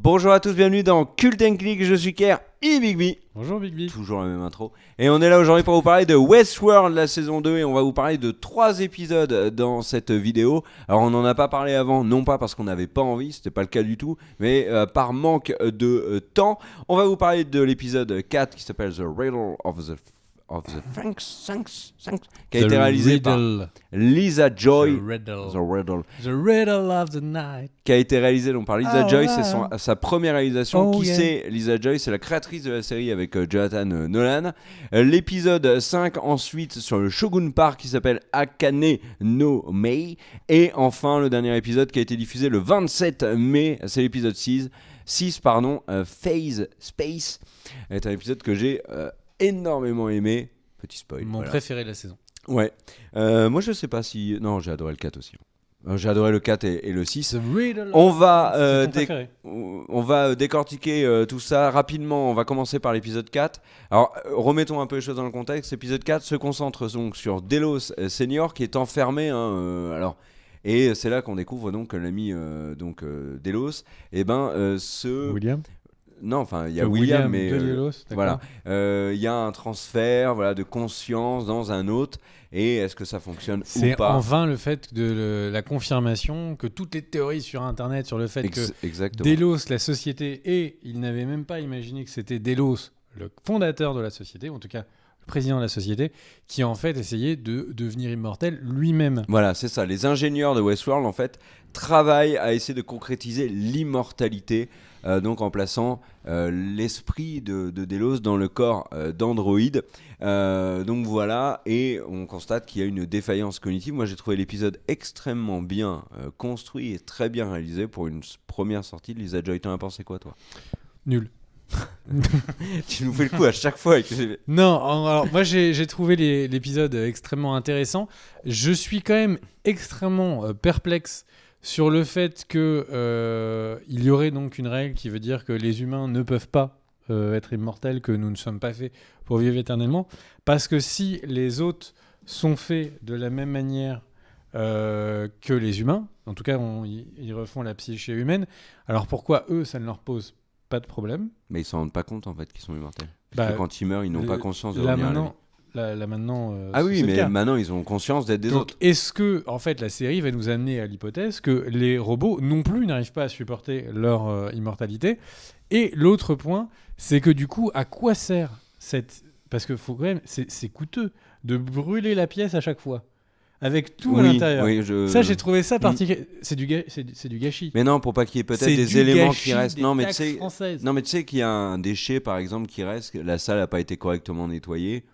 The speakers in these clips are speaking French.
Bonjour à tous, bienvenue dans Cult & Click, je suis Kerr et Bigby. Bonjour Bigby. Toujours la même intro. Et on est là aujourd'hui pour vous parler de Westworld, la saison 2, et on va vous parler de 3 épisodes dans cette vidéo. Alors on n'en a pas parlé avant, non pas parce qu'on n'avait pas envie, c'était pas le cas du tout, mais par manque de temps. On va vous parler de l'épisode 4 qui s'appelle The Riddle of the Thanks, qui a été réalisé par Lisa Joy. The Riddle of the Night. Qui a été réalisé donc par Lisa Joy, c'est sa première réalisation. C'est Lisa Joy, c'est la créatrice de la série avec Jonathan Nolan. L'épisode 5 ensuite sur le Shogun Park qui s'appelle Akane no Mei. Et enfin le dernier épisode qui a été diffusé le 27 mai, c'est l'épisode 6, Phase Space. C'est un épisode que j'ai énormément aimé. Petit spoil. Mon préféré de la saison. Ouais. Moi je sais pas si... Non, j'ai adoré le 4 aussi. J'ai adoré le 4 et le 6. On va décortiquer tout ça rapidement. On va commencer par l'épisode 4. Alors, remettons un peu les choses dans le contexte. L'épisode 4 se concentre donc sur Delos Senior qui est enfermé. Et c'est là qu'on découvre donc que l'ami Delos, William. Non, enfin, il y a William, mais voilà. Il y a un transfert, de conscience dans un autre. Et est-ce que ça fonctionne ou pas ? C'est en vain le fait de la confirmation que toutes les théories sur Internet sur le fait que Delos, la société, et il n'avait même pas imaginé que c'était Delos, le fondateur de la société, ou en tout cas le président de la société, qui en fait essayait de devenir immortel lui-même. Voilà, c'est ça. Les ingénieurs de Westworld, en fait, travaillent à essayer de concrétiser l'immortalité, donc en plaçant l'esprit de Delos dans le corps d'Android. Donc voilà, et on constate qu'il y a une défaillance cognitive. Moi, j'ai trouvé l'épisode extrêmement bien construit et très bien réalisé pour une première sortie de Lisa Joy. T'en as pensé quoi, toi ? Nul. Tu nous fais le coup à chaque fois. Non, alors moi j'ai trouvé l'épisode extrêmement intéressant. Je suis quand même extrêmement perplexe sur le fait que il y aurait donc une règle qui veut dire que les humains ne peuvent pas être immortels, que nous ne sommes pas faits pour vivre éternellement. Parce que si les autres sont faits de la même manière que les humains, en tout cas ils refont la psyché humaine, alors pourquoi eux ça ne leur pose pas de problème. Mais ils s'en rendent pas compte en fait qu'ils sont immortels. Parce que quand ils meurent, ils n'ont pas conscience de revenir maintenant, ah oui, mais maintenant ils ont conscience d'être des autres. Est-ce que en fait la série va nous amener à l'hypothèse que les robots non plus n'arrivent pas à supporter leur immortalité ? Et l'autre point, c'est que du coup, à quoi sert cette... Parce que faut quand même, c'est coûteux de brûler la pièce à chaque fois. Avec tout à l'intérieur. Oui, Ça, j'ai trouvé ça particulier. C'est du gâchis. Mais non, pour pas qu'il y ait peut-être des éléments qui restent. Non, mais tu sais qu'il y a un déchet, par exemple, qui reste. La salle n'a pas été correctement nettoyée.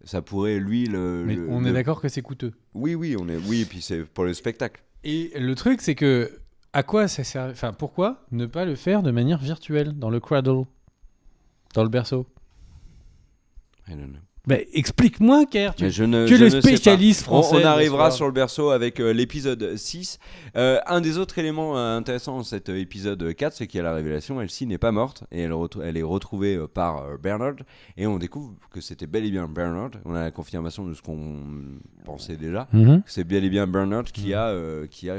Ça pourrait, Mais on est d'accord que c'est coûteux. Oui, et puis c'est pour le spectacle. Et le truc, c'est que à quoi ça sert ? Enfin, pourquoi ne pas le faire de manière virtuelle dans le cradle, dans le berceau ? I don't know. Bah, explique-moi, Kerr, tu es le spécialiste français. On arrivera sur le berceau avec l'épisode 6. Un des autres éléments intéressants dans cet épisode 4, c'est qu'il y a la révélation, Elsie n'est pas morte, et elle est retrouvée par Bernard, et on découvre que c'était bel et bien Bernard. On a la confirmation de ce qu'on pensait déjà. C'est bel et bien Bernard qui a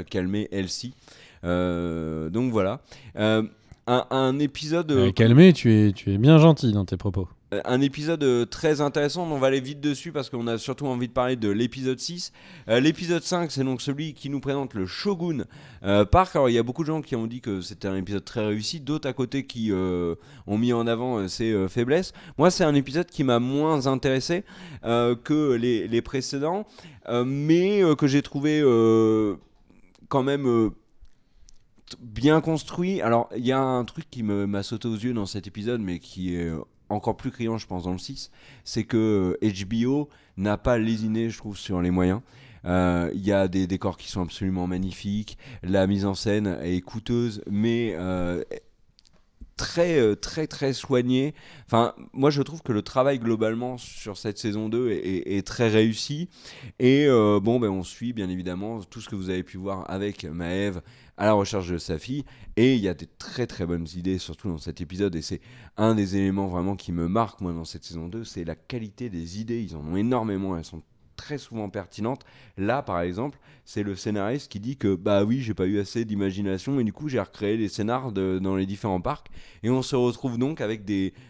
calmé Elsie. Donc voilà. Un épisode... calmé, tu es bien gentil dans tes propos. Un épisode très intéressant, on va aller vite dessus parce qu'on a surtout envie de parler de l'épisode 6. L'épisode 5, c'est donc celui qui nous présente le Shogun Park. Alors il y a beaucoup de gens qui ont dit que c'était un épisode très réussi, d'autres à côté qui ont mis en avant ses faiblesses. Moi, c'est un épisode qui m'a moins intéressé que les précédents, mais que j'ai trouvé quand même... bien construit. Alors il y a un truc qui m'a sauté aux yeux dans cet épisode, mais qui est encore plus criant, je pense, dans le 6, c'est que HBO n'a pas lésiné, je trouve, sur les moyens. Il y a des décors qui sont absolument magnifiques, la mise en scène est coûteuse, mais très soignée. Enfin, moi, je trouve que le travail globalement sur cette saison 2 est très réussi. Et on suit bien évidemment tout ce que vous avez pu voir avec Maëv à la recherche de sa fille. Et il y a des très très bonnes idées, surtout dans cet épisode. Et c'est un des éléments vraiment qui me marque, moi, dans cette saison 2, c'est la qualité des idées. Ils en ont énormément, elles sont très souvent pertinentes. Là, par exemple, c'est le scénariste qui dit que bah oui, j'ai pas eu assez d'imagination et du coup j'ai recréé les scénars dans les différents parcs et on se retrouve donc avec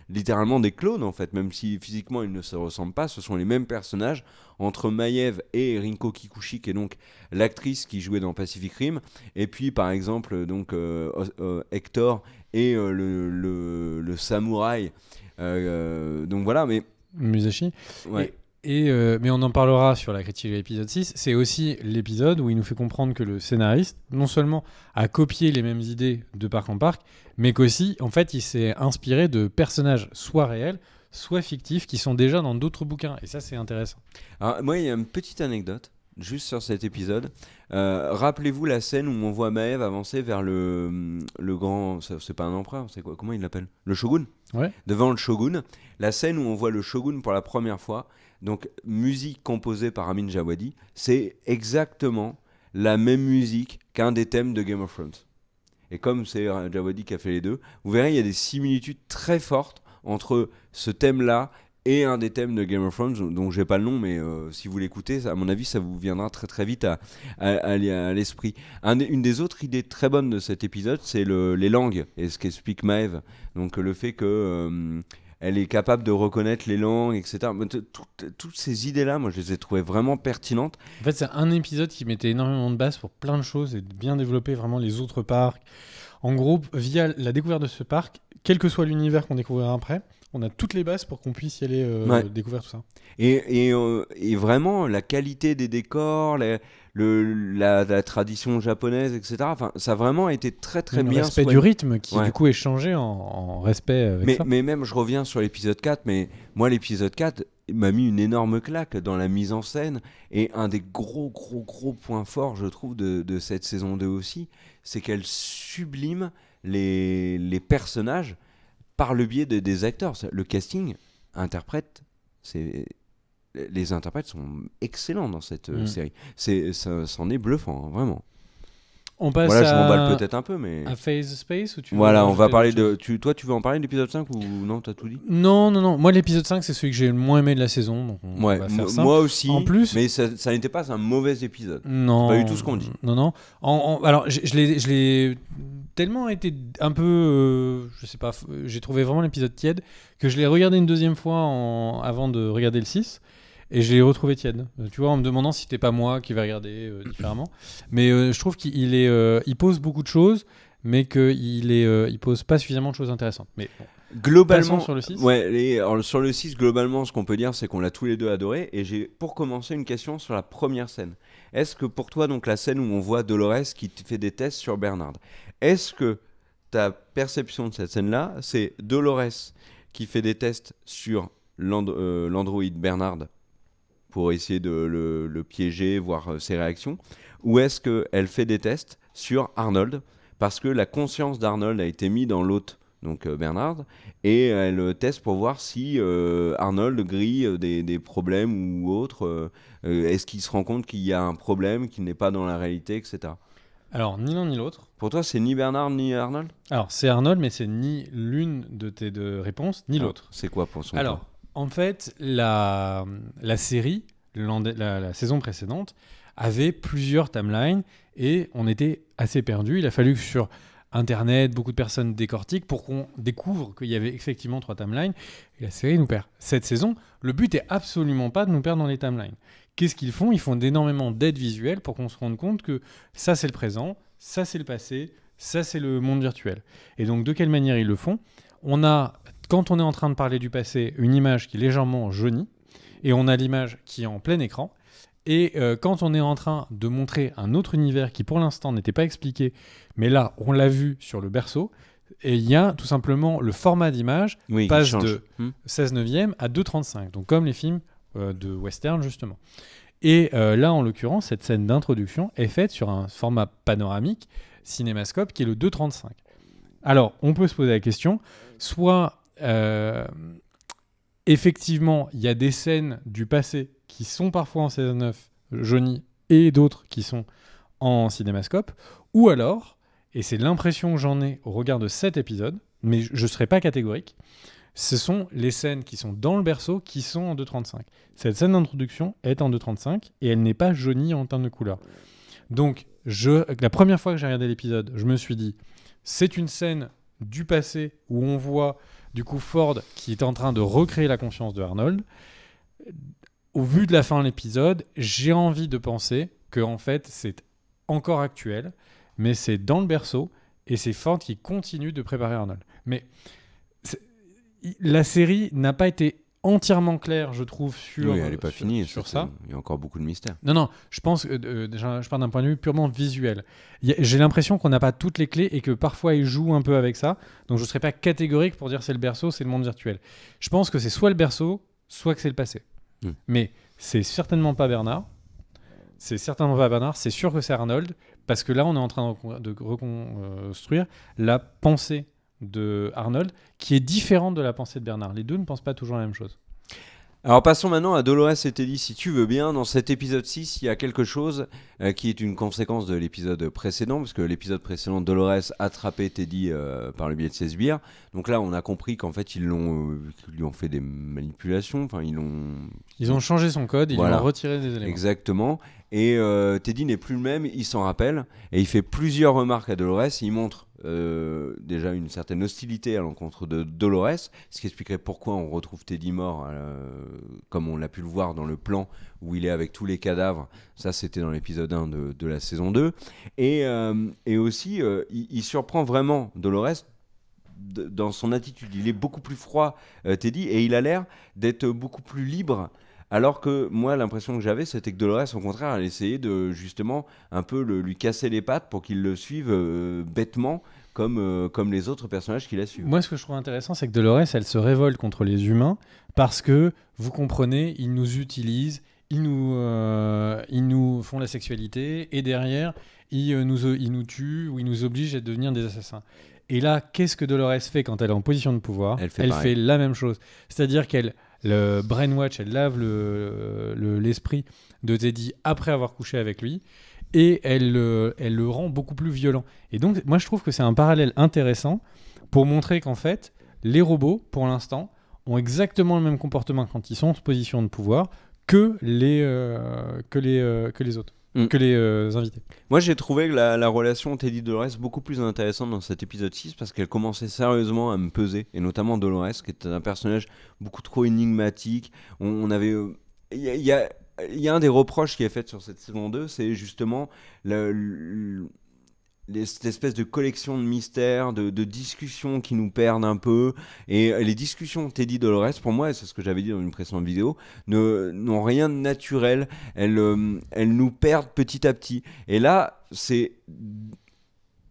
littéralement des clones en fait, même si physiquement ils ne se ressemblent pas, ce sont les mêmes personnages entre Maiev et Rinko Kikuchi qui est donc l'actrice qui jouait dans Pacific Rim et puis par exemple donc Hector et le samouraï donc voilà mais Musashi. ouais. Mais on en parlera sur la critique de l'épisode 6. C'est aussi l'épisode où il nous fait comprendre que le scénariste, non seulement a copié les mêmes idées de Parc en Parc, mais qu'aussi, en fait, il s'est inspiré de personnages soit réels, soit fictifs, qui sont déjà dans d'autres bouquins. Et ça, c'est intéressant. Alors, moi, il y a une petite anecdote, juste sur cet épisode. Rappelez-vous la scène où on voit Maëv avancer vers le grand... C'est pas un empereur, c'est quoi? Comment il l'appelle? Le shogun? Ouais. Devant le shogun. La scène où on voit le shogun pour la première fois, donc musique composée par Amin Djawadi, c'est exactement la même musique qu'un des thèmes de Game of Thrones. Et comme c'est Djawadi qui a fait les deux, vous verrez, il y a des similitudes très fortes entre ce thème-là et un des thèmes de Game of Thrones, dont j'ai pas le nom, mais si vous l'écoutez, à mon avis, ça vous viendra très très vite à l'esprit. Une des autres idées très bonnes de cet épisode, c'est les langues, et ce qu'explique Maëv. Donc le fait que... elle est capable de reconnaître les langues, etc. Toutes ces idées-là, moi, je les ai trouvées vraiment pertinentes. En fait, c'est un épisode qui mettait énormément de bases pour plein de choses et de bien développer vraiment les autres parcs. En gros, via la découverte de ce parc, quel que soit l'univers qu'on découvrira après, on a toutes les bases pour qu'on puisse y aller découvrir tout ça. Et vraiment, la qualité des décors, la tradition japonaise, etc. Enfin, ça a vraiment été très très bien. Le respect du rythme qui du coup est changé en respect avec ça. Mais même, je reviens sur l'épisode 4, mais moi l'épisode 4 m'a mis une énorme claque dans la mise en scène. Et un des gros points forts, je trouve, de cette saison 2 aussi, c'est qu'elle sublime les personnages par le biais des acteurs. Le casting interprète, les interprètes sont excellents dans cette série. Ça en est bluffant, hein, vraiment. On passe voilà, je m'emballe peut-être un peu, mais... à Phase Space ou voilà, on va parler de... Toi, tu veux en parler de l'épisode 5 ou non, t'as tout dit? Non. Moi, l'épisode 5, c'est celui que j'ai le moins aimé de la saison. Donc on va faire ça. Moi aussi, en plus, mais ça n'était pas un mauvais épisode. Non. C'est pas du tout ce qu'on dit. Non. Alors, je l'ai tellement été un peu... je sais pas, j'ai trouvé vraiment l'épisode tiède que je l'ai regardé une deuxième fois avant de regarder le 6. Et je l'ai retrouvé tiède. Tu vois, en me demandant si c'était pas moi qui vais regarder différemment. Mais je trouve il pose beaucoup de choses, mais qu'il pose pas suffisamment de choses intéressantes. Mais bon. Globalement, sur le 6. Alors, sur le 6, globalement, ce qu'on peut dire, c'est qu'on l'a tous les deux adoré. Et j'ai, pour commencer, une question sur la première scène. Est-ce que pour toi, donc la scène où on voit Dolores qui fait des tests sur Bernard, est-ce que ta perception de cette scène-là, c'est Dolores qui fait des tests sur l'androïde Bernard pour essayer de le piéger, voir ses réactions, ou est-ce qu'elle fait des tests sur Arnold, parce que la conscience d'Arnold a été mise dans l'hôte, donc Bernard, et elle teste pour voir si Arnold grille des problèmes ou autres, est-ce qu'il se rend compte qu'il y a un problème, qu'il n'est pas dans la réalité, etc. Alors, ni l'un ni l'autre. Pour toi, c'est ni Bernard ni Arnold? Alors, c'est Arnold, mais c'est ni l'une de tes deux réponses, ni l'autre. C'est quoi pour son Alors, en fait, la série, la saison précédente, avait plusieurs timelines et on était assez perdus. Il a fallu que sur Internet, beaucoup de personnes décortiquent pour qu'on découvre qu'il y avait effectivement 3 timelines. Et la série nous perd. Cette saison, le but est absolument pas de nous perdre dans les timelines. Qu'est-ce qu'ils font? Ils font énormément d'aides visuelles pour qu'on se rende compte que ça, c'est le présent, ça, c'est le passé, ça, c'est le monde virtuel. Et donc, de quelle manière ils le font? On a, quand on est en train de parler du passé, une image qui est légèrement jaunie, et on a l'image qui est en plein écran. Et quand on est en train de montrer un autre univers qui, pour l'instant, n'était pas expliqué, mais là, on l'a vu sur le berceau, et il y a tout simplement le format d'image passe de 16 neuvième à 2,35, donc comme les films de western, justement. Et là, en l'occurrence, cette scène d'introduction est faite sur un format panoramique, cinémascope, qui est le 2,35. Alors, on peut se poser la question, soit effectivement, il y a des scènes du passé qui sont parfois en 16:9 jaunies et d'autres qui sont en cinémascope, ou alors, et c'est l'impression que j'en ai au regard de cet épisode, mais je ne serai pas catégorique, Ce sont les scènes qui sont dans le berceau qui sont en 2.35. Cette scène d'introduction est en 2.35 et elle n'est pas jaunie en termes de couleur. Donc, la première fois que j'ai regardé l'épisode, je me suis dit, c'est une scène du passé où on voit du coup Ford qui est en train de recréer la confiance de Arnold. Au vu de la fin de l'épisode, j'ai envie de penser que en fait c'est encore actuel, mais c'est dans le berceau et c'est Ford qui continue de préparer Arnold. Mais la série n'a pas été entièrement claire, je trouve, sur, oui, elle n'est pas finie sur ça. Il y a encore beaucoup de mystères. Non, je pense que je pars d'un point de vue purement visuel. J'ai l'impression qu'on n'a pas toutes les clés et que parfois ils jouent un peu avec ça. Donc je ne serais pas catégorique pour dire c'est le berceau, c'est le monde virtuel. Je pense que c'est soit le berceau, soit que c'est le passé. Mais c'est certainement pas Bernard. C'est certainement pas Bernard. C'est sûr que c'est Arnold. Parce que là, on est en train de reconstruire la pensée de Arnold, qui est différente de la pensée de Bernard. Les deux ne pensent pas toujours la même chose. Alors passons maintenant à Dolores et Teddy, si tu veux bien. Dans cet épisode 6, il y a quelque chose qui est une conséquence de l'épisode précédent, parce que l'épisode précédent, Dolores attrapait Teddy par le biais de ses sbires. Donc là, on a compris qu'en fait, ils lui ont fait des manipulations. Enfin, ils ont changé son code, ils lui ont retiré des éléments. Exactement. Et Teddy n'est plus le même, il s'en rappelle, et il fait plusieurs remarques à Dolores. Il montre déjà une certaine hostilité à l'encontre de Dolores, ce qui expliquerait pourquoi on retrouve Teddy mort, comme on l'a pu le voir dans le plan où il est avec tous les cadavres. Ça, c'était dans l'épisode 1 de la saison 2. Et aussi, il surprend vraiment Dolores dans son attitude. Il est beaucoup plus froid, Teddy, et il a l'air d'être beaucoup plus libre. Alors que moi, l'impression que j'avais, c'était que Dolores, au contraire, elle essayait de justement un peu lui casser les pattes pour qu'il le suive bêtement, comme les autres personnages qui la suivent. Moi, ce que je trouve intéressant, c'est que Dolores, elle se révolte contre les humains parce que, vous comprenez, ils nous utilisent, ils nous font la sexualité et derrière, ils nous tuent ou ils nous obligent à devenir des assassins. Et là, qu'est-ce que Dolores fait quand elle est en position de pouvoir ? Elle fait la même chose. C'est-à-dire qu'elle le brainwatch, elle lave l'esprit de Teddy après avoir couché avec lui et elle le rend beaucoup plus violent. Et donc, moi, je trouve que c'est un parallèle intéressant pour montrer qu'en fait, les robots, pour l'instant, ont exactement le même comportement quand ils sont en position de pouvoir que les autres. Que les invités. Moi, j'ai trouvé que la relation Teddy-Dolores beaucoup plus intéressante dans cet épisode 6 parce qu'elle commençait sérieusement à me peser, et notamment Dolores, qui est un personnage beaucoup trop énigmatique. On avait... Il y a un des reproches qui est fait sur cette saison 2, c'est justement cette espèce de collection de mystères, de discussions qui nous perdent un peu. Et les discussions Teddy-Dolores, pour moi, et c'est ce que j'avais dit dans une précédente vidéo, n'ont rien de naturel. Elles nous perdent petit à petit. Et là,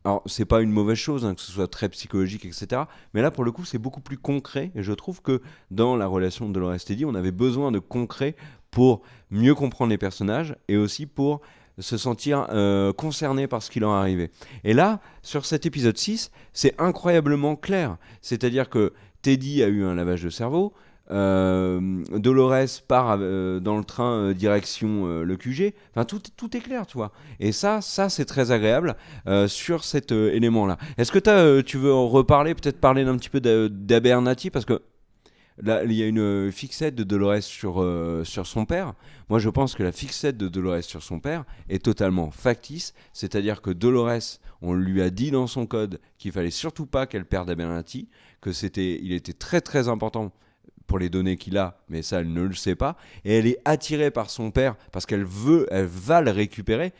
alors, c'est pas une mauvaise chose, que ce soit très psychologique, etc. Mais là, pour le coup, c'est beaucoup plus concret. Et je trouve que dans la relation de Dolores-Teddy, on avait besoin de concret pour mieux comprendre les personnages et aussi pour se sentir concerné par ce qui leur arrivait. Et là, sur cet épisode 6, c'est incroyablement clair. C'est-à-dire que Teddy a eu un lavage de cerveau, Dolores part dans le train direction le QG. Enfin, tout est clair, tu vois. Et ça c'est très agréable sur cet élément-là. Est-ce que tu veux en reparler, peut-être parler un petit peu d'Abernathy, parce que là, il y a une fixette de Dolores sur son père. Moi, je pense que la fixette de Dolores sur son père est totalement factice. C'est-à-dire que Dolores, on lui a dit dans son code qu'il fallait surtout pas qu'elle perde Abernathy, il était très très important pour les données qu'il a, mais ça, elle ne le sait pas. Et elle est attirée par son père parce elle va le récupérer.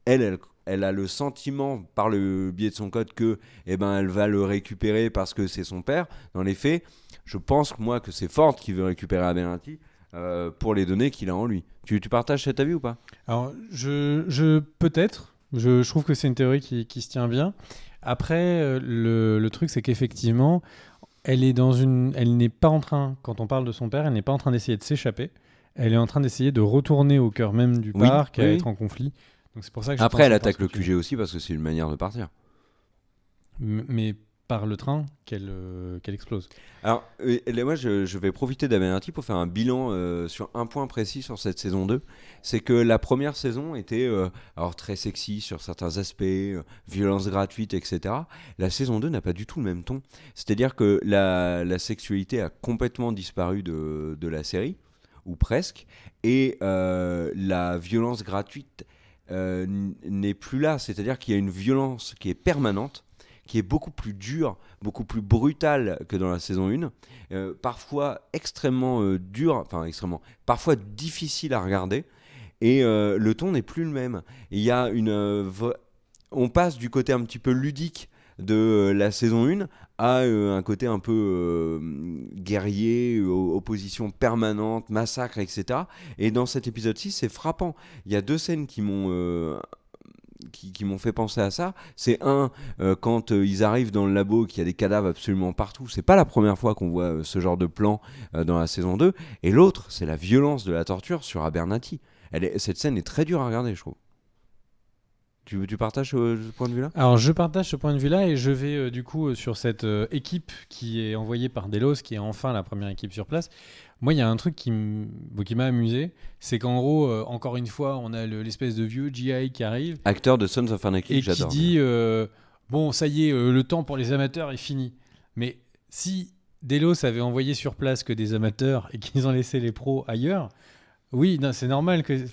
Elle a le sentiment, par le biais de son code, que elle va le récupérer parce que c'est son père. Dans les faits, je pense que c'est Ford qui veut récupérer Abernathy pour les données qu'il a en lui. Tu partages cet avis ou pas ? Alors, peut-être. Je trouve que c'est une théorie qui se tient bien. Après, le truc, c'est qu'effectivement, elle n'est pas en train, quand on parle de son père, elle n'est pas en train d'essayer de s'échapper. Elle est en train d'essayer de retourner au cœur même du parc, à être en conflit. Donc c'est pour ça que après, elle attaque le QG aussi parce que c'est une manière de partir. Mais par le train qu'elle explose. Alors, moi, je vais profiter d'Avenatti pour faire un bilan sur un point précis sur cette saison 2. C'est que la première saison était alors très sexy sur certains aspects, violence gratuite, etc. La saison 2 n'a pas du tout le même ton. C'est-à-dire que la sexualité a complètement disparu de la série, ou presque, et la violence gratuite n'est plus là. C'est-à-dire qu'il y a une violence qui est permanente, qui est beaucoup plus dure, beaucoup plus brutale que dans la saison 1, parfois extrêmement parfois difficile à regarder, et le ton n'est plus le même. Il y a on passe du côté un petit peu ludique de la saison 1 à un côté un peu guerrier, opposition permanente, massacre, etc. Et dans cet épisode 6, c'est frappant. Il y a 2 scènes qui m'ont fait penser à ça. C'est quand ils arrivent dans le labo, qu'il y a des cadavres absolument partout. C'est pas la première fois qu'on voit ce genre de plan dans la saison 2. Et l'autre, c'est la violence de la torture sur Abernathy. Cette scène est très dure à regarder, je trouve. Tu partages ce point de vue-là ? Alors je partage ce point de vue-là et je vais du coup sur cette équipe qui est envoyée par Delos, qui est enfin la première équipe sur place. Moi, il y a un truc qui m'a amusé, c'est qu'en gros, encore une fois, on a l'espèce de vieux GI qui arrive. Acteur de Sons of Anarchy, et j'adore. qui dit bon, ça y est, le temps pour les amateurs est fini. Mais si Delos avait envoyé sur place que des amateurs et qu'ils ont laissé les pros ailleurs, oui, non, c'est normal que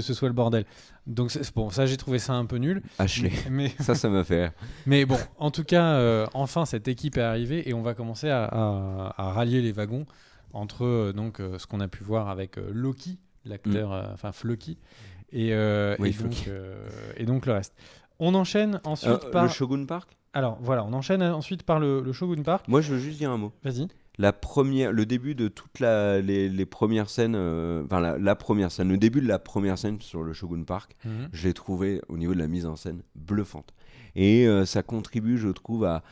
ce soit le bordel. Donc bon, ça j'ai trouvé ça un peu nul. Ashley, mais ça m'a fait rire. mais bon, en tout cas, enfin cette équipe est arrivée et on va commencer à rallier les wagons entre ce qu'on a pu voir avec Loki, l'acteur, Floki, et donc le reste. On enchaîne ensuite par le Shogun Park. Alors voilà, on enchaîne ensuite par le Shogun Park. Moi, je veux juste dire un mot. Vas-y. Le début de toutes les premières scènes, la première scène, le début de la première scène sur le Shogun Park, je l'ai trouvé au niveau de la mise en scène bluffante. Et ça contribue, je trouve, à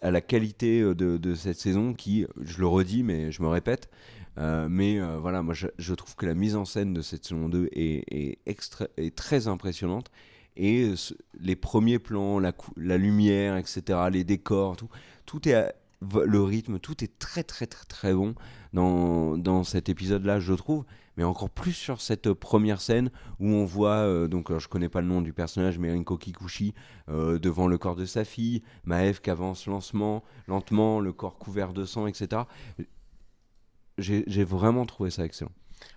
la qualité de cette saison qui, je le redis, mais je me répète, voilà, moi je trouve que la mise en scène de cette saison 2 est très impressionnante. Et les premiers plans, la lumière, etc., les décors, tout est... Le rythme, tout est très très très très bon dans cet épisode-là, je trouve, mais encore plus sur cette première scène où on voit, je connais pas le nom du personnage, mais Rinko Kikuchi devant le corps de sa fille, Maëv qui avance lentement, le corps couvert de sang, etc. J'ai vraiment trouvé ça excellent.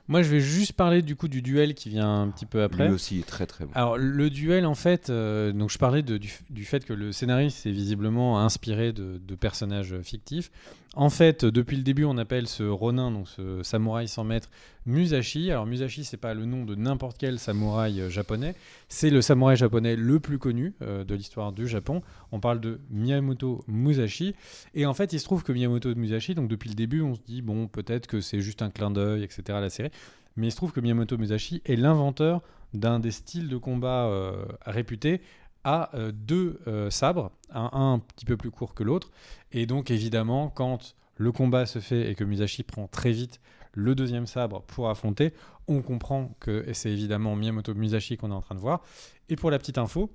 Moi, je vais juste parler du coup du duel qui vient un petit peu après. Lui aussi est très très bon. Alors, le duel, en fait, donc je parlais du fait que le scénariste est visiblement inspiré de personnages fictifs. En fait, depuis le début, on appelle ce Ronin, donc ce samouraï sans maître, Musashi. Alors, Musashi, c'est pas le nom de n'importe quel samouraï japonais. C'est le samouraï japonais le plus connu de l'histoire du Japon. On parle de Miyamoto Musashi. Et en fait, il se trouve que Miyamoto Musashi, donc depuis le début, on se dit, bon, peut-être que c'est juste un clin d'œil, etc., la série. Mais il se trouve que Miyamoto Musashi est l'inventeur d'un des styles de combat réputés à 2 sabres, un petit peu plus court que l'autre. Et donc, évidemment, quand le combat se fait et que Musashi prend très vite le 2e sabre pour affronter, on comprend que c'est évidemment Miyamoto Musashi qu'on est en train de voir. Et pour la petite info,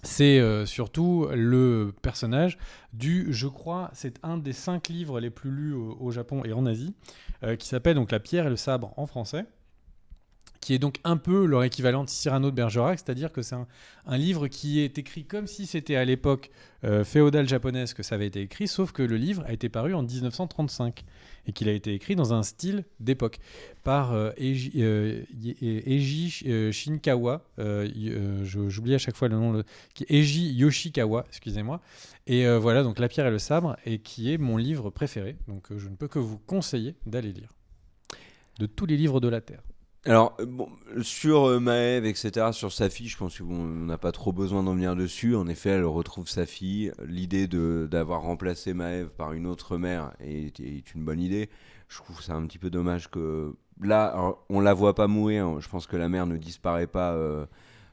c'est surtout le personnage je crois, c'est un des 5 livres les plus lus au Japon et en Asie, qui s'appelle donc La pierre et le sabre en français, qui est donc un peu leur équivalent de Cyrano de Bergerac, c'est-à-dire que c'est un livre qui est écrit comme si c'était à l'époque féodale japonaise que ça avait été écrit, sauf que le livre a été paru en 1935 et qu'il a été écrit dans un style d'époque par Eiji Shinkawa, j'oublie à chaque fois le nom, Eiji Yoshikawa, excusez-moi. Et voilà, donc La pierre et le sabre, et qui est mon livre préféré, donc je ne peux que vous conseiller d'aller lire. De tous les livres de la Terre. Alors, sur Maëv, etc., sur sa fille, je pense qu'on n'a pas trop besoin d'en venir dessus. En effet, elle retrouve sa fille. L'idée d'avoir remplacé Maëv par une autre mère est une bonne idée. Je trouve ça un petit peu dommage que... Là, alors, on la voit pas mourir. Je pense que la mère ne disparaît pas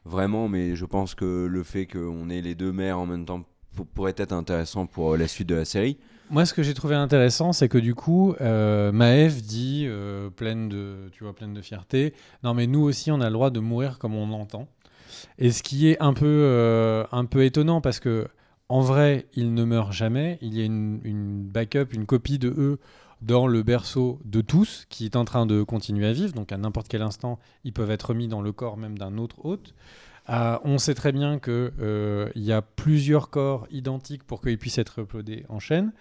vraiment, mais je pense que le fait qu'on ait les 2 mères en même temps pourrait être intéressant pour la suite de la série. Moi, ce que j'ai trouvé intéressant, c'est que du coup, Maëv dit, pleine de fierté, non mais nous aussi, on a le droit de mourir comme on l'entend. Et ce qui est un peu étonnant, parce que en vrai, ils ne meurent jamais. Il y a une backup, une copie de eux dans le berceau de tous, qui est en train de continuer à vivre. Donc à n'importe quel instant, ils peuvent être mis dans le corps même d'un autre hôte. On sait très bien qu'il y a plusieurs corps identiques pour qu'ils puissent être uploadés en chaîne.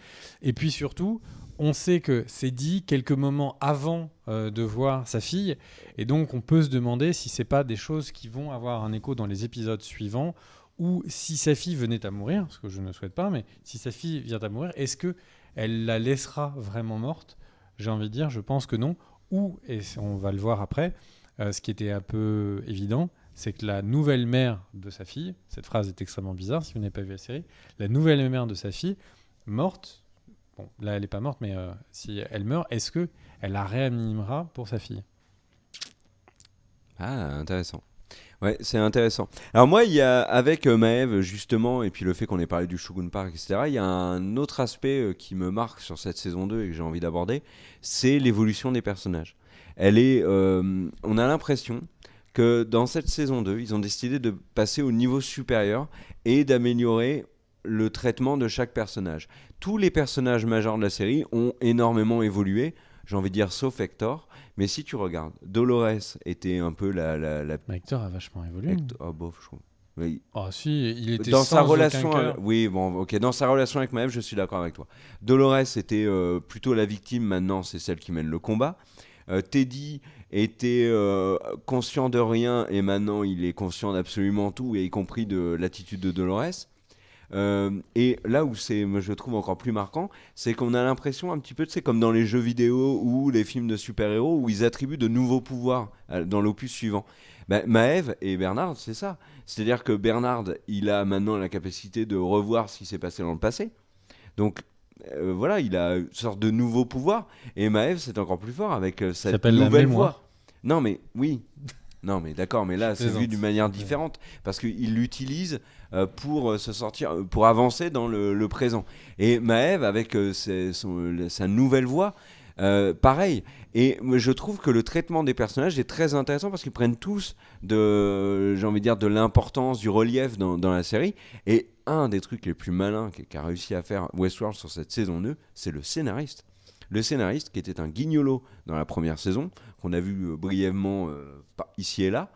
Et puis surtout, on sait que c'est dit quelques moments avant de voir sa fille. Et donc, on peut se demander si ce n'est pas des choses qui vont avoir un écho dans les épisodes suivants, ou si sa fille venait à mourir, ce que je ne souhaite pas, mais si sa fille vient à mourir, est-ce qu'elle la laissera vraiment morte ? J'ai envie de dire, je pense que non. Ou, et on va le voir après, ce qui était un peu évident, c'est que la nouvelle mère de sa fille, cette phrase est extrêmement bizarre si vous n'avez pas vu la série, la nouvelle mère de sa fille, morte, bon, là elle n'est pas morte, mais si elle meurt, est-ce qu'elle la réanimera pour sa fille ? Ah, intéressant. Ouais, c'est intéressant. Alors moi, il y a avec Maëv justement, et puis le fait qu'on ait parlé du Shogun Park, etc., il y a un autre aspect qui me marque sur cette saison 2 et que j'ai envie d'aborder, c'est l'évolution des personnages. On a l'impression que dans cette saison 2, ils ont décidé de passer au niveau supérieur et d'améliorer le traitement de chaque personnage. Tous les personnages majeurs de la série ont énormément évolué, j'ai envie de dire sauf Hector. Mais si tu regardes, Dolores était un peu la... Hector a vachement évolué. Oh, bof, je crois. Oui. Oh si, il était Dans sans sa relation, aucun cœur. oui, bon, ok. Dans sa relation avec Maëv, je suis d'accord avec toi. Dolores était plutôt la victime, maintenant c'est celle qui mène le combat. Teddy était conscient de rien et maintenant il est conscient d'absolument tout, et y compris de l'attitude de Dolores. Et là où je trouve encore plus marquant, c'est qu'on a l'impression un petit peu, c'est comme dans les jeux vidéo ou les films de super-héros où ils attribuent de nouveaux pouvoirs dans l'opus suivant. Maëv et Bernard, c'est ça. C'est-à-dire que Bernard, il a maintenant la capacité de revoir ce qui s'est passé dans le passé. Donc voilà, il a une sorte de nouveau pouvoir. Et Maëv, c'est encore plus fort avec cette s'appelle la nouvelle mémoire. voix. Non mais oui. Non mais d'accord, mais là Je c'est vu plaisante. d'une manière différente parce qu'il l'utilise pour se sortir, pour avancer dans le présent. Et Maëv avec sa nouvelle voix, pareil. Et je trouve que le traitement des personnages est très intéressant parce qu'ils prennent tous j'ai envie de dire, de l'importance, du relief dans la série. Et un des trucs les plus malins qu'a réussi à faire Westworld sur cette saison 2, c'est le scénariste. Le scénariste, qui était un guignolo dans la première saison, qu'on a vu brièvement ici et là.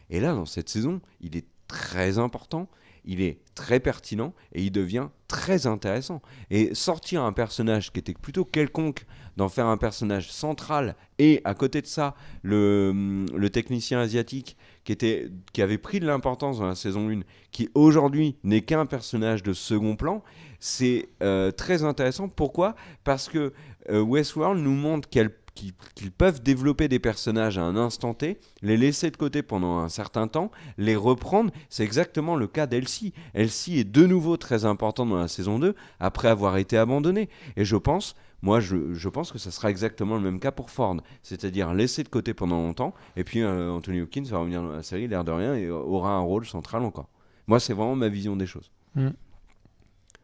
Et là, dans cette saison, il est très important, il est très pertinent et il devient très intéressant. Et sortir un personnage qui était plutôt quelconque, d'en faire un personnage central, et à côté de ça, le technicien asiatique qui avait pris de l'importance dans la saison 1, qui aujourd'hui n'est qu'un personnage de second plan, c'est très intéressant. Pourquoi ? Parce que Westworld nous montre qu'ils peuvent développer des personnages à un instant T, les laisser de côté pendant un certain temps, les reprendre. C'est exactement le cas d'Elsie. Elsie est de nouveau très importante dans la saison 2, après avoir été abandonnée. Et je pense que ça sera exactement le même cas pour Ford. C'est-à-dire laisser de côté pendant longtemps, et puis Anthony Hopkins va revenir dans la série, l'air de rien, et aura un rôle central encore. Moi, c'est vraiment ma vision des choses.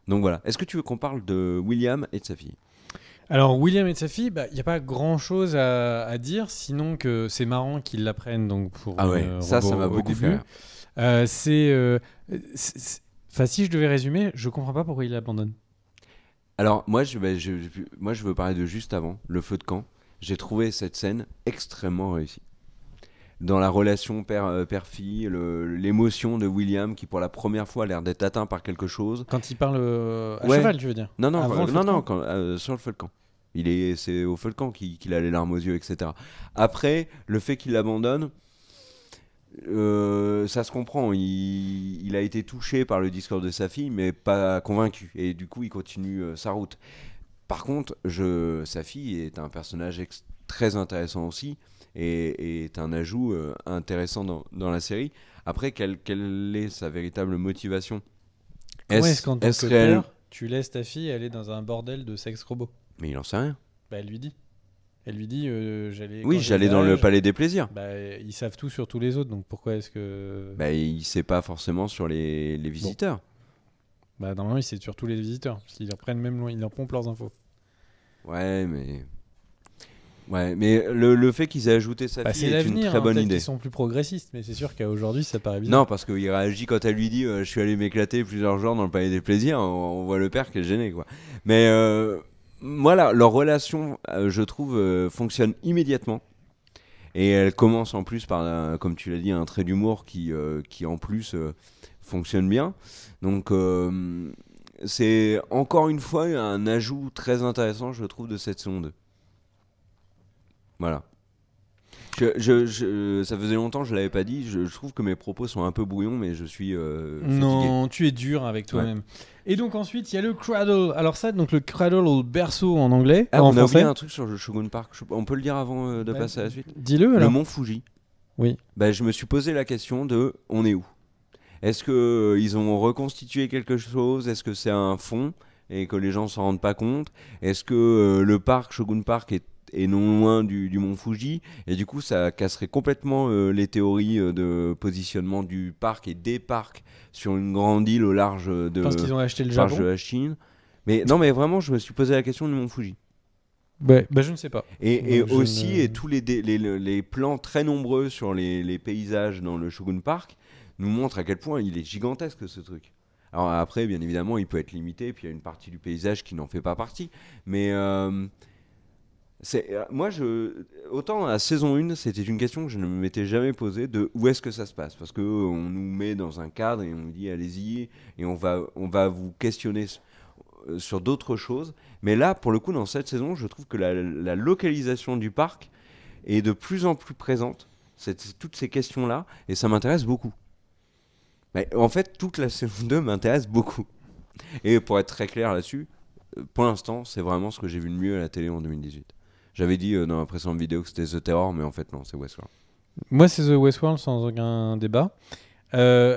Donc voilà. Est-ce que tu veux qu'on parle de William et de sa fille ? Alors, William et sa fille, il n'y a pas grand-chose à dire, sinon que c'est marrant qu'ils l'apprennent donc pour ça m'a beaucoup fait rire. si je devais résumer, je comprends pas pourquoi il l'abandonne. Alors, moi, je veux parler de juste avant, le feu de camp. J'ai trouvé cette scène extrêmement réussie. Dans la relation père-fille, l'émotion de William qui, pour la première fois, a l'air d'être atteint par quelque chose. Quand il parle à cheval, tu veux dire ? Non, Avant le feu de camp sur le feu de camp. C'est au feu de camp qu'il a les larmes aux yeux, etc. Après, le fait qu'il l'abandonne, ça se comprend. Il a été touché par le discours de sa fille, mais pas convaincu. Et du coup, il continue sa route. Par contre, sa fille est un personnage très intéressant aussi, et est un ajout intéressant dans la série. Après, quelle est sa véritable motivation ? Comment est-ce qu'en tant que père, tu laisses ta fille aller dans un bordel de sexe robot ? Mais il en sait rien. Elle lui dit. J'allais dans le palais des plaisirs. Ils savent tout sur tous les autres, donc pourquoi est-ce que... il sait pas forcément sur les visiteurs. Normalement, il sait sur tous les visiteurs, parce qu'ils leur prennent même loin, ils leur pompent leurs infos. Ouais, mais... Ouais, mais le fait qu'ils aient ajouté sa Bah, fille c'est est une l'avenir, très hein, bonne peut-être idée. qu'ils sont plus progressistes, mais c'est sûr qu'aujourd'hui ça paraît bizarre. Non, parce qu'il réagit quand elle lui dit je suis allé m'éclater plusieurs jours dans le palais des plaisirs. On voit le père qui est gêné, quoi. Mais voilà, leur relation, je trouve, fonctionne immédiatement. Et elle commence en plus par, comme tu l'as dit, un trait d'humour qui en plus fonctionne bien. Donc c'est encore une fois un ajout très intéressant, je trouve, de cette saison 2. Voilà. Ça faisait longtemps que je l'avais pas dit. Je trouve que mes propos sont un peu brouillons, mais je suis fatigué. Non, tu es dur avec toi-même. Et donc ensuite, il y a le cradle. Alors ça, donc le cradle ou le berceau en anglais, Ah, en on a oublié français. un truc sur le Shogun Park. On peut le dire avant de Bah, passer à la suite. Dis-le Le alors. mont Fuji. Oui. Bah, je me suis posé la question de on est où? Est-ce que ils ont reconstitué quelque chose? Est-ce que c'est un fond et que les gens s'en rendent pas compte? Est-ce que le parc Shogun Park est non loin du mont Fuji et du coup ça casserait complètement les théories de positionnement du parc et des parcs sur une grande île au large Parce qu'ils ont acheté le large de Japon. la Chine. Mais non, mais vraiment, je me suis posé la question du mont Fuji. Bah, je ne sais pas. Et Donc, je aussi, ne- et tous les plans très nombreux sur les paysages dans le Shogun Park nous montrent à quel point il est gigantesque ce truc. Alors après, bien évidemment, il peut être limité, puis il y a une partie du paysage qui n'en fait pas partie. Mais moi, autant à la saison 1, c'était une question que je ne m'étais jamais posée de où est-ce que ça se passe. Parce qu'on nous met dans un cadre et on nous dit allez-y, et on va vous questionner sur d'autres choses. Mais là, pour le coup, dans cette saison, je trouve que la localisation du parc est de plus en plus présente. Toutes ces questions-là, et ça m'intéresse beaucoup. Mais en fait, toute la saison 2 m'intéresse beaucoup. Et pour être très clair là-dessus, pour l'instant, c'est vraiment ce que j'ai vu de mieux à la télé en 2018. J'avais dit dans la précédente vidéo que c'était The Terror, mais en fait, non, c'est Westworld. Moi, c'est The Westworld sans aucun débat. Euh,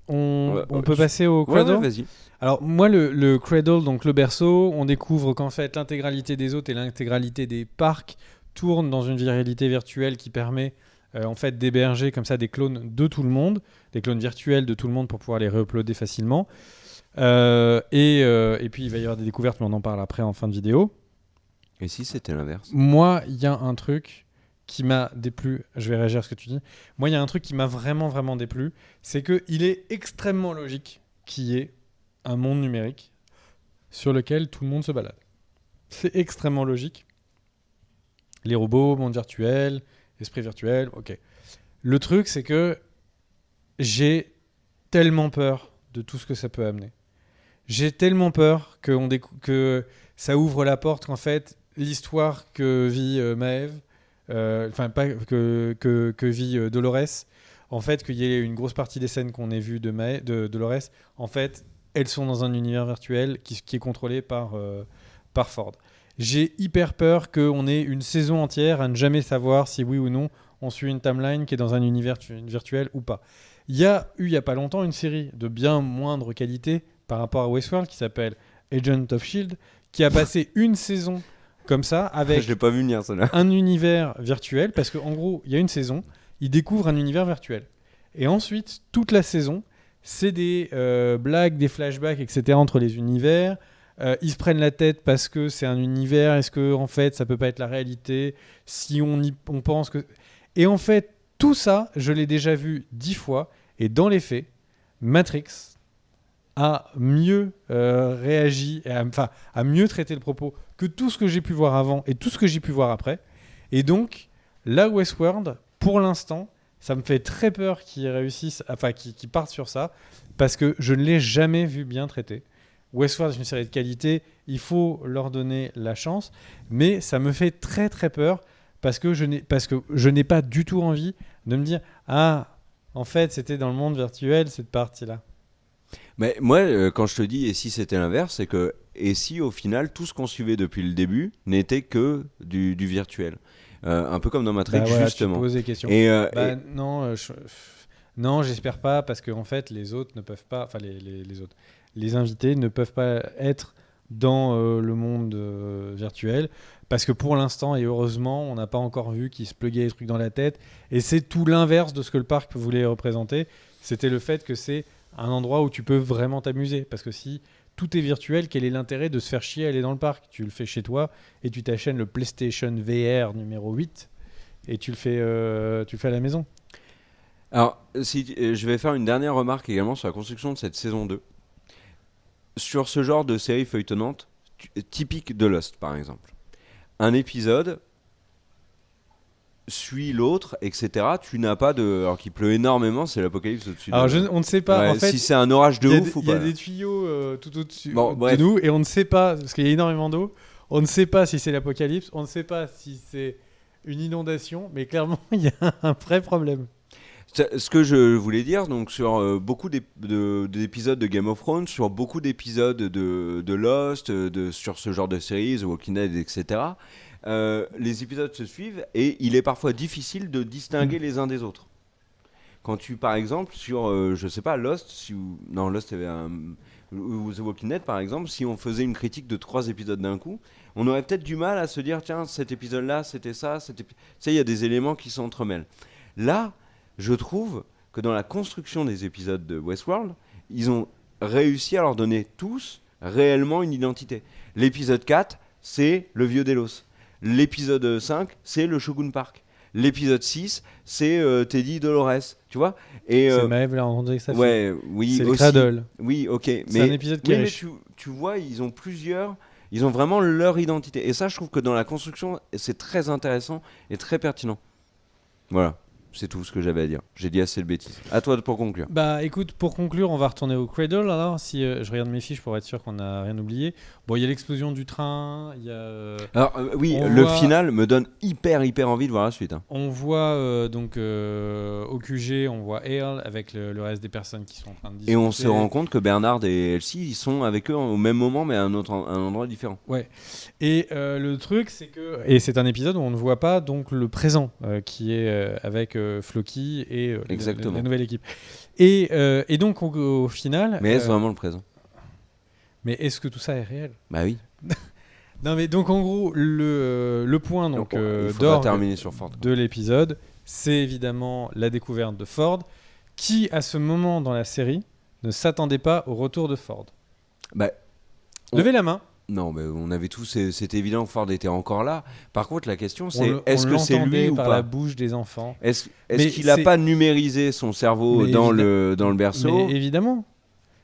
on peut passer au Ouais, cradle. vas-y. Alors moi, le cradle, donc le berceau, on découvre qu'en fait l'intégralité des hôtes et l'intégralité des parcs tournent dans une réalité virtuelle qui permet en fait d'héberger comme ça des clones de tout le monde, des clones virtuels de tout le monde pour pouvoir les réuploader facilement. Et puis il va y avoir des découvertes, mais on en parle après en fin de vidéo. Et si c'était l'inverse? Moi, il y a un truc qui m'a déplu. Je vais réagir à ce que tu dis. Moi, il y a un truc qui m'a vraiment, vraiment déplu. C'est qu'il est extrêmement logique qu'il y ait un monde numérique sur lequel tout le monde se balade. C'est extrêmement logique. Les robots, monde virtuel, esprit virtuel, ok. Le truc, c'est que j'ai tellement peur de tout ce que ça peut amener. J'ai tellement peur que ça ouvre la porte qu'en fait, l'histoire que vit Maëve, enfin pas que vit Dolores, en fait, qu'il y ait une grosse partie des scènes qu'on ait vues de Dolores, en fait, elles sont dans un univers virtuel qui est contrôlé par Ford. J'ai hyper peur qu'on ait une saison entière à ne jamais savoir si oui ou non on suit une timeline qui est dans un univers virtuel ou pas. Il y a eu il y a pas longtemps une série de bien moindre qualité par rapport à Westworld qui s'appelle Agent of Shield, qui a passé une saison comme ça avec Je l'ai pas vu venir, celle-là. un univers virtuel, parce qu'en gros, il y a une saison, ils découvrent un univers virtuel. Et ensuite, toute la saison, c'est des blagues, des flashbacks, etc. entre les univers. Ils se prennent la tête parce que c'est un univers, est-ce que en fait ça peut pas être la réalité, si on pense que... Et en fait, tout ça, je l'ai déjà vu 10 fois, et dans les faits, Matrix a mieux réagi, a mieux traité le propos que tout ce que j'ai pu voir avant et tout ce que j'ai pu voir après. Et donc, là, Westworld, pour l'instant, ça me fait très peur qu'ils réussissent, qu'ils partent sur ça, parce que je ne l'ai jamais vu bien traité. Westworld est une série de qualité, il faut leur donner la chance, mais ça me fait très très peur parce que je n'ai pas du tout envie de me dire ah, en fait, c'était dans le monde virtuel cette partie-là. Mais moi, quand je te dis et si c'était l'inverse, c'est que et si au final tout ce qu'on suivait depuis le début n'était que du virtuel, un peu comme dans Matrix Bah voilà, justement. tu poses des questions. Et, Non, non, j'espère pas parce qu'en fait les autres ne peuvent pas, enfin les autres, les invités ne peuvent pas être dans le monde virtuel parce que pour l'instant et heureusement on n'a pas encore vu qu'ils se pluguaient des trucs dans la tête et c'est tout l'inverse de ce que le parc voulait représenter. C'était le fait que c'est un endroit où tu peux vraiment t'amuser parce que si tout est virtuel, quel est l'intérêt de se faire chier à aller dans le parc? Tu le fais chez toi et tu t'achètes le PlayStation VR numéro 8 et tu le fais à la maison. Alors, je vais faire une dernière remarque également sur la construction de cette saison 2. Sur ce genre de série feuilletonnante, typique de Lost par exemple. Un épisode suit l'autre, etc. Tu n'as pas de... Alors qu'il pleut énormément, c'est l'apocalypse au-dessus de... Alors on ne sait pas, Ouais, en fait, si c'est un orage de ouf ou il y a pas. des tuyaux tout au-dessus Bon, de bref. nous et on ne sait pas, parce qu'il y a énormément d'eau, on ne sait pas si c'est l'apocalypse, on ne sait pas si c'est une inondation, mais clairement il y a un vrai problème. Ce que je voulais dire, donc sur beaucoup d'épisodes de Game of Thrones, sur beaucoup d'épisodes de Lost, sur ce genre de séries, The Walking Dead, etc., les épisodes se suivent et il est parfois difficile de distinguer les uns des autres. Quand tu, par exemple, sur, je sais pas, Lost, non, Lost, il y avait ou The Walking Dead, par exemple, si on faisait une critique de 3 épisodes d'un coup, on aurait peut-être du mal à se dire, tiens, cet épisode-là, c'était ça, tu sais, il y a des éléments qui s'entremêlent. Là, je trouve que dans la construction des épisodes de Westworld, ils ont réussi à leur donner tous réellement une identité. L'épisode 4, c'est le vieux Delos. L'épisode 5, c'est le Shogun Park. L'épisode 6, c'est Teddy Dolores, tu vois. Et C'est Maëv l'a rencontré avec sa fille. ouais, oui, C'est le aussi. Cradle. Oui, ok. C'est un épisode qui oui, est mais riche. tu vois, ils ont vraiment leur identité. Et ça, je trouve que dans la construction, c'est très intéressant et très pertinent. Voilà. C'est tout ce que j'avais à dire. J'ai dit assez de bêtises. À toi pour conclure. Bah écoute, pour conclure, on va retourner au Cradle alors, si je regarde mes fiches pour être sûr qu'on n'a rien oublié. Bon, il y a l'explosion du train, il y a... Alors oui, on le voit- final me donne hyper envie de voir la suite. Hein. On voit donc au QG, on voit Hale avec le reste des personnes qui sont en train de discuter. Et on se rend compte que Bernard et Elsie, ils sont avec eux au même moment, mais à un endroit différent. Ouais. Et le truc, c'est que... Et c'est un épisode où on ne voit pas donc le présent qui est avec Floki et Exactement. la nouvelle équipe. Et donc au final... Mais est-ce vraiment le présent? Mais est-ce que tout ça est réel? Bah oui. Non mais donc en gros, le point Donc, donc, il faudra d'orgue terminer sur Ford. de l'épisode, c'est évidemment la découverte de Ford, qui à ce moment dans la série ne s'attendait pas au retour de Ford. Bah, Levez la main. non, mais on avait tous, c'était évident que Ford était encore là. Par contre, la question On c'est est-ce que c'est l'entendait lui ou par pas? la bouche des enfants. Est-ce Mais qu'il n'a c'est- pas numérisé son cerveau Mais dans le berceau? Mais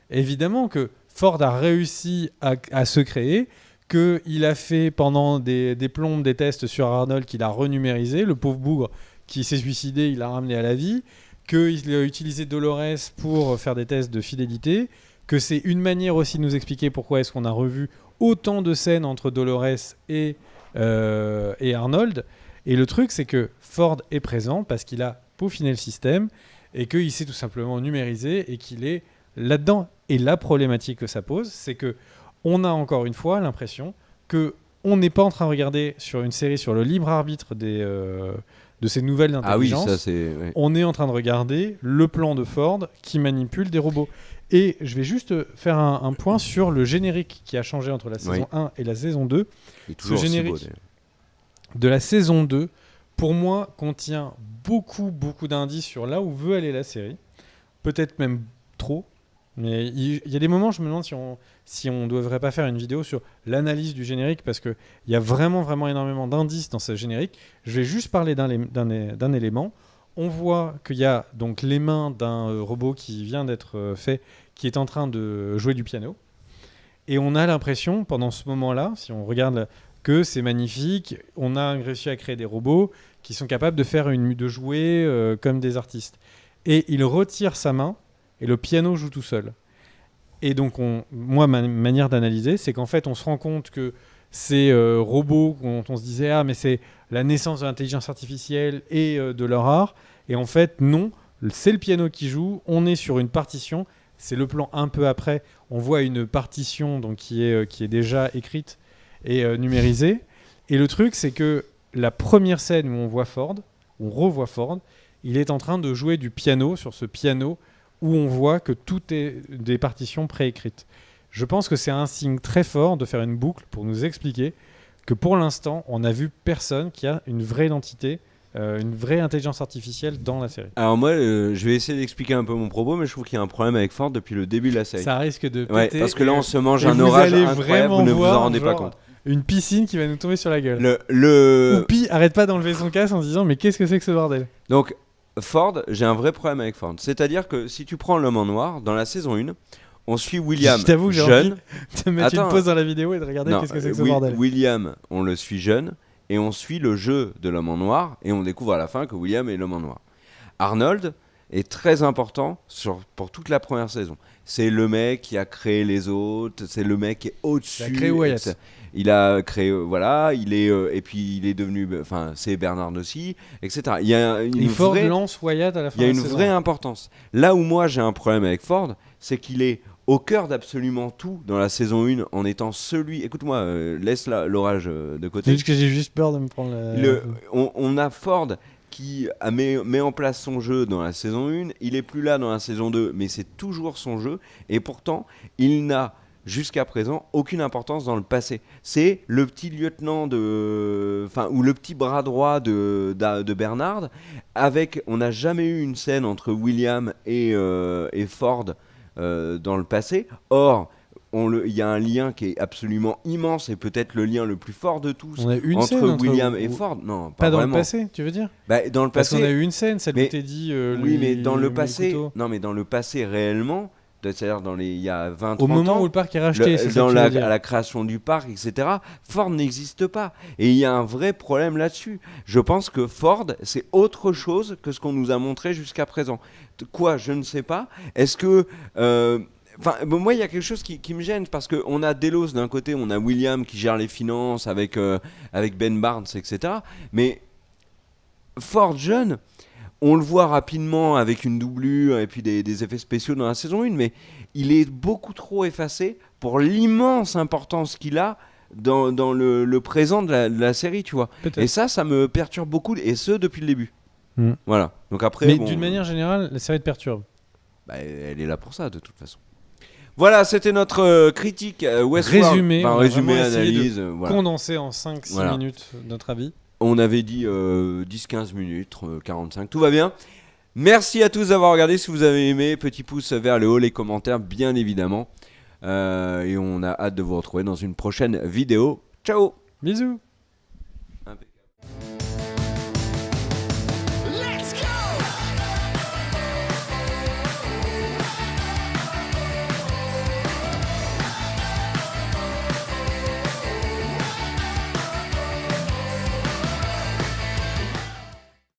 évidemment que Ford a réussi à se créer, qu'il a fait pendant des plombes des tests sur Arnold, qu'il a renumérisé, le pauvre bougre qui s'est suicidé, il l'a ramené à la vie, qu'il a utilisé Dolores pour faire des tests de fidélité, que c'est une manière aussi de nous expliquer pourquoi est-ce qu'on a revu autant de scènes entre Dolores et Arnold. Et le truc, c'est que Ford est présent parce qu'il a peaufiné le système et qu'il s'est tout simplement numérisé et qu'il est là-dedans. Et la problématique que ça pose, c'est que on a encore une fois l'impression que on n'est pas en train de regarder sur une série sur le libre arbitre de ces nouvelles Ah oui, intelligences. ça c'est. Ouais. On est en train de regarder le plan de Ford qui manipule des robots. Et je vais juste faire un point sur le générique qui a changé entre la saison 1 et la saison 2. Il est toujours aussi générique- beau, d'ailleurs. De la saison 2, pour moi, contient beaucoup d'indices sur là où veut aller la série. Peut-être même trop. Mais il y a des moments, je me demande si on devrait pas faire une vidéo sur l'analyse du générique, parce qu'il y a vraiment énormément d'indices dans ce générique. Je vais juste parler d'un élément. On voit qu'il y a donc les mains d'un robot qui vient d'être fait, qui est en train de jouer du piano. Et on a l'impression, pendant ce moment-là, si on regarde, que c'est magnifique. On a réussi à créer des robots qui sont capables de jouer comme des artistes. Et il retire sa main et le piano joue tout seul. Et donc, moi, ma manière d'analyser, c'est qu'en fait, on se rend compte que ces robots dont on se disait « Ah, mais c'est la naissance de l'intelligence artificielle et de leur art ». Et en fait, non, c'est le piano qui joue. On est sur une partition. C'est le plan un peu après. On voit une partition donc, qui est déjà écrite et numérisée. Et le truc, c'est que la première scène où on voit Ford, où on revoit Ford, il est en train de jouer du piano sur ce piano où on voit que tout est des partitions préécrites. Je pense que c'est un signe très fort de faire une boucle pour nous expliquer que pour l'instant, on n'a vu personne qui a une vraie identité une vraie intelligence artificielle dans la série. Alors moi, je vais essayer d'expliquer un peu mon propos, mais je trouve qu'il y a un problème avec Ford depuis le début de la série. Ça risque de péter. Ouais, parce que là, on se mange et un vous orage allez incroyable, vraiment vous ne vous en voir, rendez pas genre, compte. Une piscine qui va nous tomber sur la gueule. Le... Oupi arrête pas d'enlever son casque en se disant mais qu'est-ce que c'est que ce bordel. Donc, Ford, j'ai un vrai problème avec Ford. C'est-à-dire que si tu prends l'homme en noir, dans la saison 1, on suit William Je t'avoue que j'ai jeune. De mettre Attends. une pause dans la vidéo et de regarder Non, qu'est-ce que c'est que ce Wi- bordel. William, on le suit jeune, et on suit le jeu de l'homme en noir, et on découvre à la fin que William est l'homme en noir. Arnold est très important pour toute la première saison. C'est le mec qui a créé les autres, c'est le mec qui est au-dessus. Il a créé Wyatt. etc. Il a créé, voilà, il est, et puis il est devenu, enfin, c'est Bernard aussi, etc. Il y a une Et Ford vraie, lance Wyatt à la fin il y a de une la saison. vraie importance. Là où moi j'ai un problème avec Ford, c'est qu'il est au cœur d'absolument tout dans la saison 1 en étant celui. Écoute-moi, laisse l'orage de C'est côté. juste que j'ai juste peur de me prendre la... On a Ford qui met en place son jeu dans la saison 1, il est plus là dans la saison 2, mais c'est toujours son jeu, et pourtant, il n'a jusqu'à présent aucune importance dans le passé. C'est le petit lieutenant ou le petit bras droit de Bernard, on n'a jamais eu une scène entre William et Ford dans le passé. Or, il y a un lien qui est absolument immense et peut-être le lien le plus fort de tous On a eu une entre scène William et Ford. Non, Pas dans vraiment. le passé, tu veux dire? Bah, dans le Parce passé. qu'on a eu une scène, celle mais- où t'es dit... Oui, lui, mais dans il le met passé. couteau. Non, mais dans le passé réellement, c'est-à-dire il y a 20 Au 30 moment ans, où le parc est racheté, c'est ça dans que tu veux dire. à la création du parc, etc., Ford n'existe pas. Et il y a un vrai problème là-dessus. Je pense que Ford, c'est autre chose que ce qu'on nous a montré jusqu'à présent. Quoi, je ne sais pas. Est-ce que... moi, il y a quelque chose qui me gêne parce qu'on a Delos d'un côté, on a William qui gère les finances avec Ben Barnes, etc. Mais Ford jeune, on le voit rapidement avec une doublure et puis des effets spéciaux dans la saison 1, mais il est beaucoup trop effacé pour l'immense importance qu'il a dans le présent de la série, tu vois. Peut-être. Et ça me perturbe beaucoup, et ce depuis le début. Mm. Voilà. Donc après, Mais bon, d'une manière générale, la série te perturbe. elle est là pour ça de toute façon. Voilà, c'était notre critique Westworld. Résumé, Enfin, on a résumé, vraiment essayé de analyse. Voilà. Condensé en 5-6 Voilà. minutes, notre avis. On avait dit 10-15 minutes, 45, tout va bien. Merci à tous d'avoir regardé. Si vous avez aimé, petit pouce vers le haut, les commentaires bien évidemment. Et on a hâte de vous retrouver dans une prochaine vidéo. Ciao! Bisous.